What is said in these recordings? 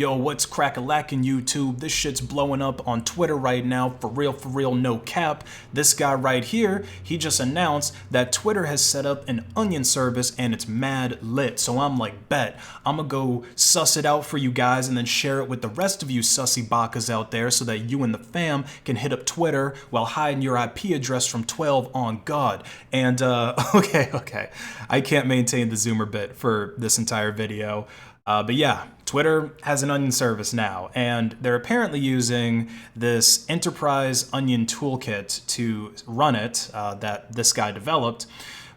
Yo, what's crack-a-lackin' YouTube? This shit's blowing up on Twitter right now, for real, no cap. This guy right here, he just announced that Twitter has set up an onion service and it's mad lit. So I'm like, bet, I'm gonna go suss it out for you guys and then share it with the rest of you sussy bakas out there so that you and the fam can hit up Twitter while hiding your IP address from 12 on God. And okay, I can't maintain the zoomer bit for this entire video. But yeah, Twitter has an onion service now, and they're apparently using this enterprise onion toolkit to run it that this guy developed.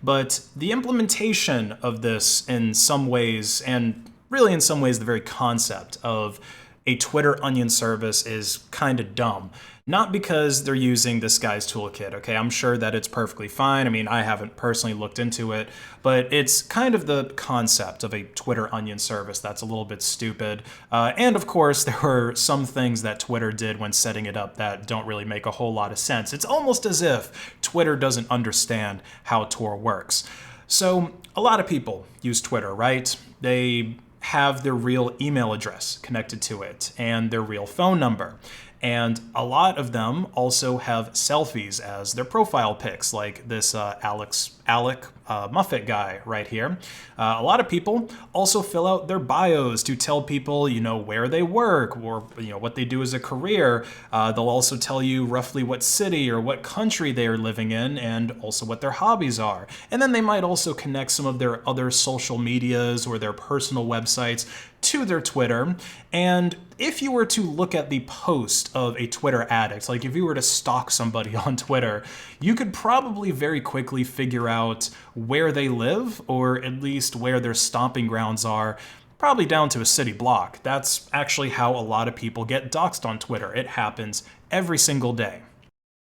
But the implementation of this in some ways, and really in some ways the very concept of a Twitter onion service is kind of dumb. Not because they're using this guy's toolkit, okay? I'm sure that it's perfectly fine. I mean, I haven't personally looked into it, but it's kind of the concept of a Twitter onion service that's a little bit stupid. And of course, there were some things that Twitter did when setting it up that don't really make a whole lot of sense. It's almost as if Twitter doesn't understand how Tor works. So a lot of people use Twitter, right? They have their real email address connected to it and their real phone number. And a lot of them also have selfies as their profile pics, like this Alec Muffet guy right here. A lot of people also fill out their bios to tell people, you know, where they work or, you know, what they do as a career. They'll also tell you roughly what city or what country they are living in and also what their hobbies are. And then they might also connect some of their other social medias or their personal websites to their Twitter. And if you were to look at the post of a Twitter addict, like if you were to stalk somebody on Twitter, you could probably very quickly figure out where they live, or at least where their stomping grounds are, probably down to a city block. That's actually how a lot of people get doxxed on Twitter. It happens every single day.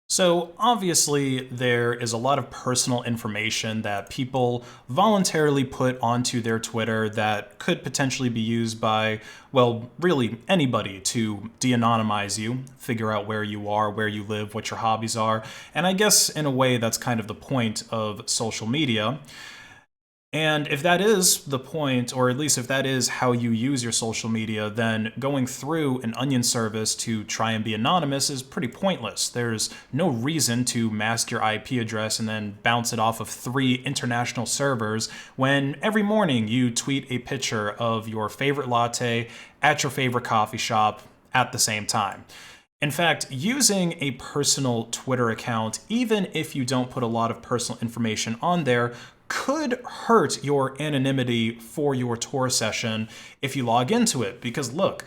So obviously there is a lot of personal information that people voluntarily put onto their Twitter that could potentially be used by, well, really anybody to de-anonymize you, figure out where you are, where you live, what your hobbies are. And I guess in a way that's kind of the point of social media. And if that is the point, or at least if that is how you use your social media, then going through an onion service to try and be anonymous is pretty pointless. There's no reason to mask your IP address and then bounce it off of 3 international servers when every morning you tweet a picture of your favorite latte at your favorite coffee shop at the same time. In fact, using a personal Twitter account, even if you don't put a lot of personal information on there, could hurt your anonymity for your Tor session if you log into it. Because look,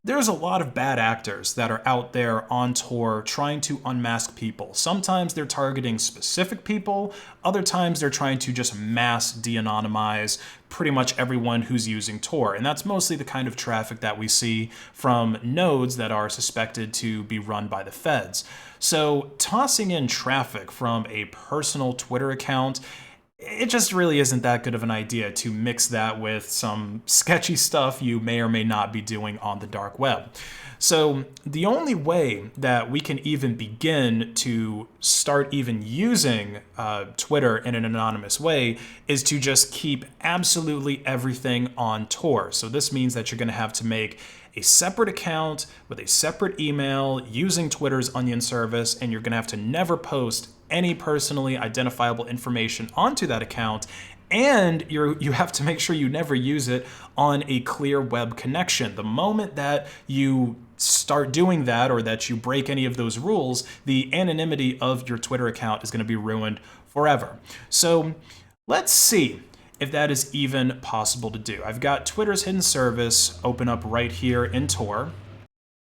there's a lot of bad actors that are out there on Tor trying to unmask people. Sometimes they're targeting specific people, other times they're trying to just mass de-anonymize pretty much everyone who's using Tor. And that's mostly the kind of traffic that we see from nodes that are suspected to be run by the feds. So tossing in traffic from a personal Twitter account, it just really isn't that good of an idea to mix that with some sketchy stuff you may or may not be doing on the dark web. So the only way that we can even begin to start even using Twitter in an anonymous way is to just keep absolutely everything on Tor. So this means that you're going to have to make a separate account with a separate email using Twitter's onion service, and you're going to have to never post any personally identifiable information onto that account, and you have to make sure you never use it on a clear web connection. The moment that you start doing that, or that you break any of those rules, the anonymity of your Twitter account is going to be ruined forever. So let's see if that is even possible to do. I've got Twitter's hidden service open up right here in Tor.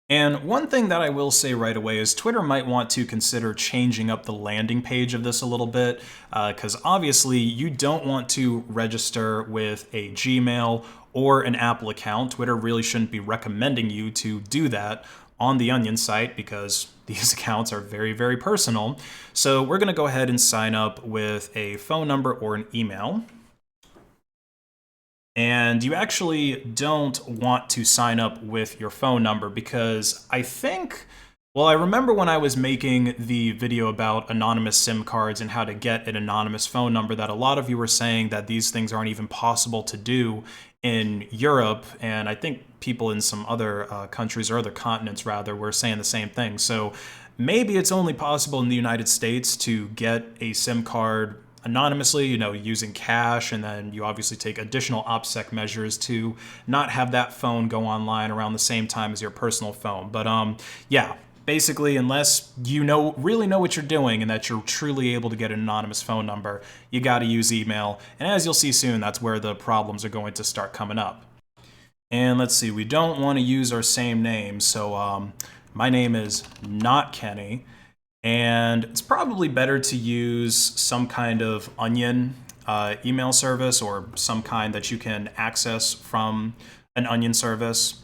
And one thing that I will say right away is Twitter might want to consider changing up the landing page of this a little bit, because obviously you don't want to register with a Gmail or an Apple account. Twitter really shouldn't be recommending you to do that on the Onion site because these accounts are very personal. So we're going to go ahead and sign up with a phone number or an email. And you actually don't want to sign up with your phone number because I think Well, I remember when I was making the video about anonymous SIM cards and how to get an anonymous phone number that a lot of you were saying that these things aren't even possible to do in Europe, and I think people in some other countries or other continents rather were saying the same thing. So maybe it's only possible in the United States to get a SIM card anonymously, you know, using cash, and then you obviously take additional OPSEC measures to not have that phone go online around the same time as your personal phone. But yeah, basically, unless you really know what you're doing and that you're truly able to get an anonymous phone number, you got to use email. And as you'll see soon, that's where the problems are going to start coming up. And let's see, we don't want to use our same name, so my name is not Kenny. And it's probably better to use some kind of onion email service or some kind that you can access from an onion service.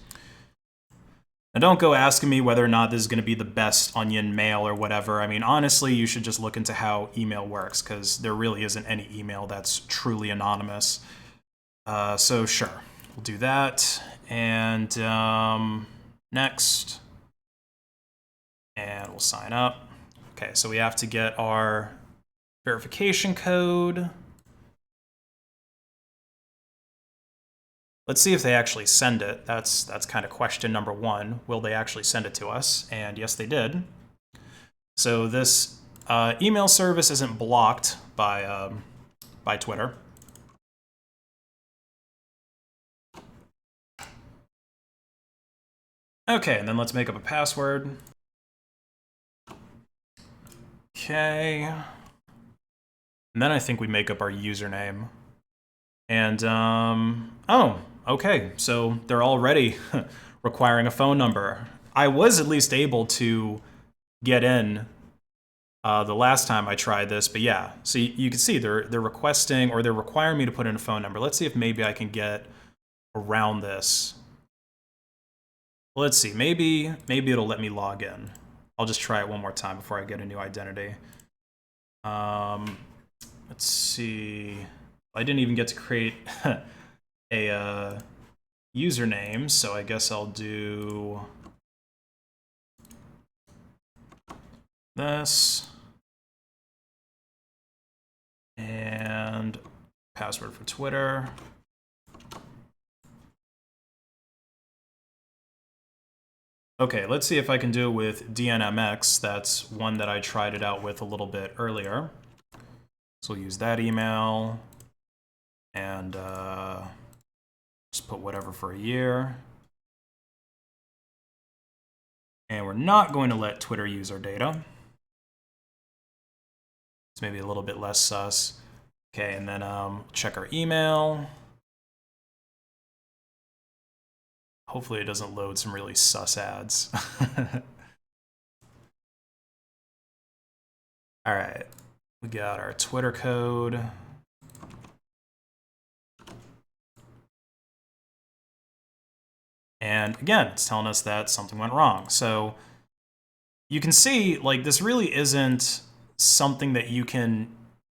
Now, don't go asking me whether or not this is going to be the best onion mail or whatever. I mean, honestly, you should just look into how email works, because there really isn't any email that's truly anonymous. So sure, we'll do that. And next. And we'll sign up. Okay, so we have to get our verification code. Let's see if they actually send it. That's kind of question number one. Will they actually send it to us? And yes, they did. So this email service isn't blocked by Twitter. Okay, and then let's make up a password. Okay. And then I think we make up our username. And, oh, okay. So they're already requiring a phone number. I was at least able to get in the last time I tried this, but yeah. So you can see they're requesting, or they're requiring me to put in a phone number. Let's see if maybe I can get around this. Let's see, maybe it'll let me log in. I'll just try it one more time before I get a new identity. Let's see. I didn't even get to create a username, so I guess I'll do this. And password for Twitter. Okay, let's see if I can do it with DNMX. That's one that I tried it out with a little bit earlier. So we'll use that email and just put whatever for a year. And we're not going to let Twitter use our data. It's maybe a little bit less sus. Okay, and then check our email. Hopefully it doesn't load some really sus ads. All right, we got our Twitter code. And again, it's telling us that something went wrong. So you can see, like, this really isn't something that you can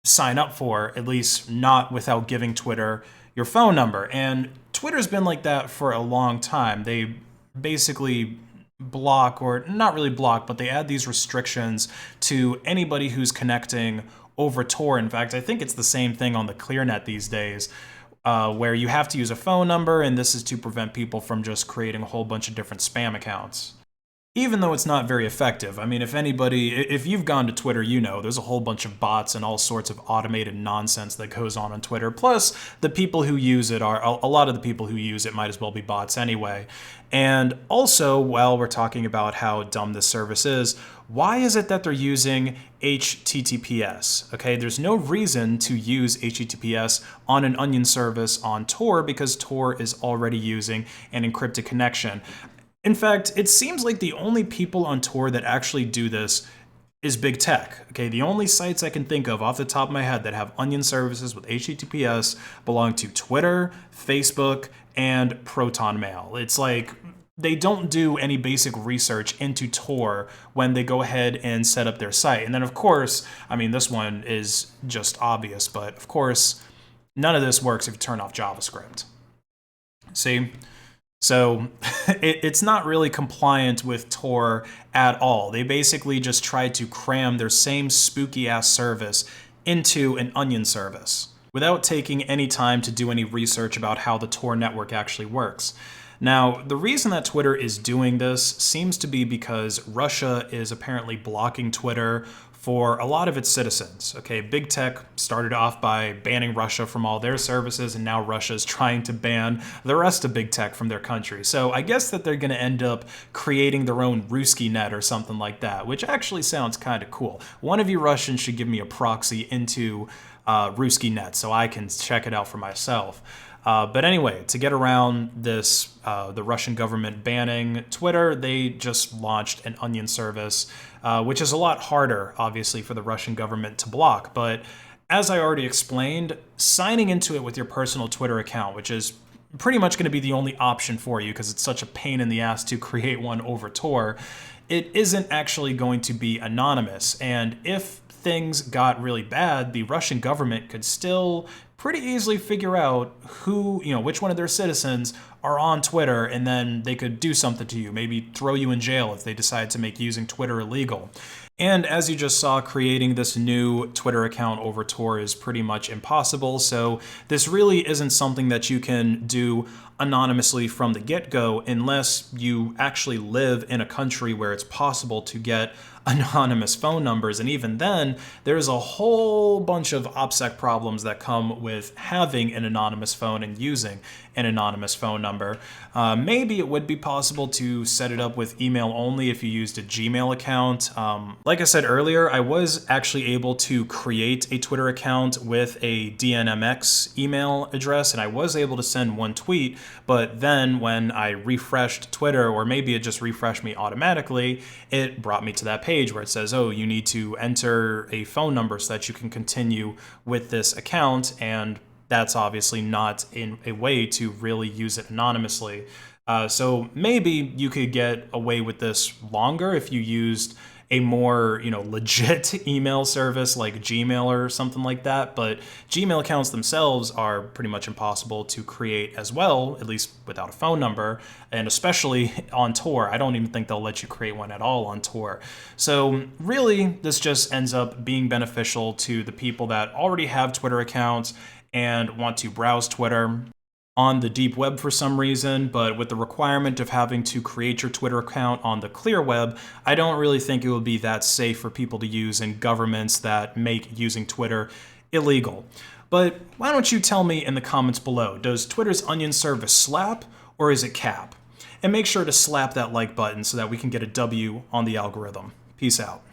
sign up for, at least not without giving Twitter your phone number. And Twitter's been like that for a long time. They basically block, or not really block, but they add these restrictions to anybody who's connecting over Tor. In fact, I think it's the same thing on the ClearNet these days, where you have to use a phone number, and this is to prevent people from just creating a whole bunch of different spam accounts. Even though it's not very effective. I mean, if you've gone to Twitter, you know there's a whole bunch of bots and all sorts of automated nonsense that goes on Twitter. Plus, the people who use it a lot of the people who use it might as well be bots anyway. And also, while we're talking about how dumb this service is, why is it that they're using HTTPS? Okay, there's no reason to use HTTPS on an onion service on Tor, because Tor is already using an encrypted connection. In fact, it seems like the only people on Tor that actually do this is big tech. Okay, the only sites I can think of off the top of my head that have onion services with HTTPS belong to Twitter, Facebook, and Proton Mail. It's like they don't do any basic research into Tor when they go ahead and set up their site. And then, of course, I mean, this one is just obvious, but of course, none of this works if you turn off JavaScript. See? So it's not really compliant with Tor at all. They basically just tried to cram their same spooky ass service into an Onion service without taking any time to do any research about how the Tor network actually works. Now, the reason that Twitter is doing this seems to be because Russia is apparently blocking Twitter for a lot of its citizens. Okay, big tech started off by banning Russia from all their services, and now Russia is trying to ban the rest of big tech from their country. So I guess that they're going to end up creating their own Ruski net or something like that, which actually sounds kind of cool. One of you Russians should give me a proxy into Ruski net so I can check it out for myself. But anyway, to get around this, the Russian government banning Twitter, they just launched an Onion service, which is a lot harder, obviously, for the Russian government to block. But as I already explained, signing into it with your personal Twitter account, which is pretty much going to be the only option for you because it's such a pain in the ass to create one over Tor, it isn't actually going to be anonymous. And if things got really bad, the Russian government could still pretty easily figure out who, which one of their citizens are on Twitter, and then they could do something to you, maybe throw you in jail if they decide to make using Twitter illegal. And as you just saw, creating this new Twitter account over Tor is pretty much impossible, so this really isn't something that you can do anonymously from the get-go unless you actually live in a country where it's possible to get anonymous phone numbers. And even then, there's a whole bunch of OPSEC problems that come with having an anonymous phone and using an anonymous phone number. Maybe it would be possible to set it up with email only if you used a Gmail account. Like I said earlier, I was actually able to create a Twitter account with a DNMX email address, and I was able to send one tweet, but then when I refreshed Twitter, or maybe it just refreshed me automatically, it brought me to that page where it says, oh, you need to enter a phone number so that you can continue with this account, and that's obviously not in a way to really use it anonymously. So maybe you could get away with this longer if you used a more, legit email service like Gmail or something like that. But Gmail accounts themselves are pretty much impossible to create as well, at least without a phone number. And especially on Tor, I don't even think they'll let you create one at all on Tor. So really, this just ends up being beneficial to the people that already have Twitter accounts and want to browse Twitter on the deep web for some reason, but with the requirement of having to create your Twitter account on the clear web, I don't really think it would be that safe for people to use in governments that make using Twitter illegal. But why don't you tell me in the comments below, does Twitter's Onion service slap or is it cap? And make sure to slap that like button so that we can get a W on the algorithm. Peace out.